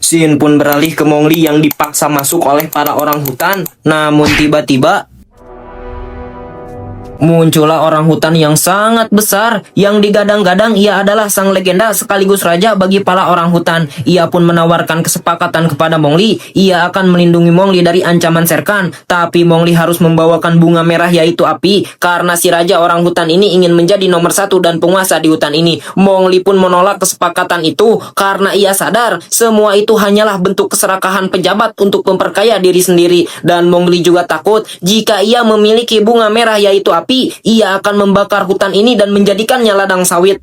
Scene pun beralih ke Mowgli yang dipaksa masuk oleh para orang hutan. Namun tiba-tiba muncullah orang hutan yang sangat besar yang digadang-gadang ia adalah sang legenda sekaligus raja bagi para orang hutan. Ia pun menawarkan kesepakatan kepada Mowgli. Ia akan melindungi Mowgli dari ancaman Shere Khan. Tapi Mowgli harus membawakan bunga merah yaitu api karena si raja orang hutan ini ingin menjadi nomor satu dan penguasa di hutan ini. Mowgli pun menolak kesepakatan itu karena ia sadar semua itu hanyalah bentuk keserakahan pejabat untuk memperkaya diri sendiri. Dan Mowgli juga takut jika ia memiliki bunga merah yaitu api, ia akan membakar hutan ini dan menjadikannya ladang sawit.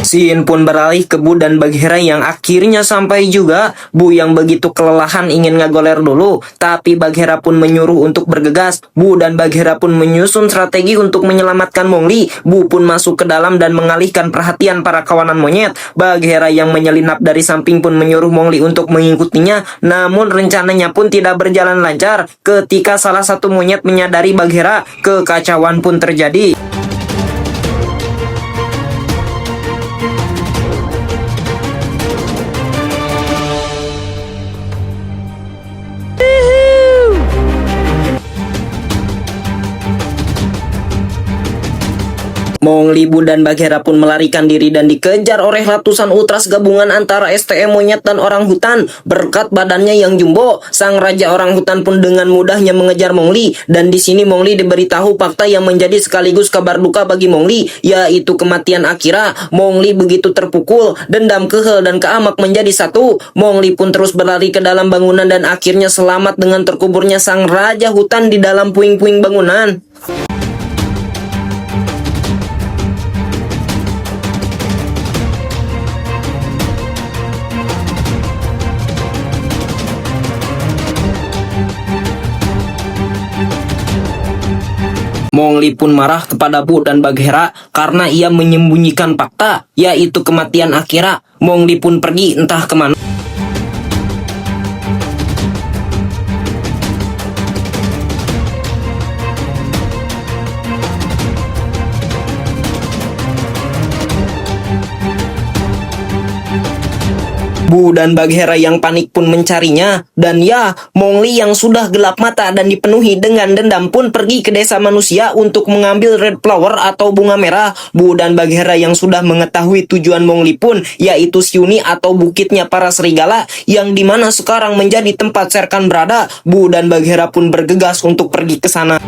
Scene pun beralih ke Bu dan Bagheera yang akhirnya sampai juga. Bu yang begitu kelelahan ingin ngagoler dulu, tapi Bagheera pun menyuruh untuk bergegas. Bu dan Bagheera pun menyusun strategi untuk menyelamatkan Mowgli. Bu pun masuk ke dalam dan mengalihkan perhatian para kawanan monyet. Bagheera yang menyelinap dari samping pun menyuruh Mowgli untuk mengikutinya. Namun rencananya pun tidak berjalan lancar. Ketika salah satu monyet menyadari Bagheera, kekacauan pun terjadi. Mowgli, Bu dan Bagheera pun melarikan diri dan dikejar oleh ratusan ultras gabungan antara STM monyet dan orang hutan. Berkat badannya yang jumbo, sang raja orang hutan pun dengan mudahnya mengejar Mowgli. Dan di sini Mowgli diberitahu fakta yang menjadi sekaligus kabar duka bagi Mowgli, yaitu kematian Akira. Mowgli begitu terpukul, dendam, kehel, dan keamak menjadi satu. Mowgli pun terus berlari ke dalam bangunan dan akhirnya selamat dengan terkuburnya sang raja hutan di dalam puing-puing bangunan. Mowgli pun marah kepada Bu dan Bagheera karena ia menyembunyikan fakta, yaitu kematian Akira. Mowgli pun pergi entah kemana. Bu dan Bagheera yang panik pun mencarinya. Dan ya, Mowgli yang sudah gelap mata dan dipenuhi dengan dendam pun pergi ke desa manusia untuk mengambil red flower atau bunga merah. Bu dan Bagheera yang sudah mengetahui tujuan Mowgli pun, yaitu Siuni atau bukitnya para serigala, yang dimana sekarang menjadi tempat Shere Khan berada. Bu dan Bagheera pun bergegas untuk pergi ke sana.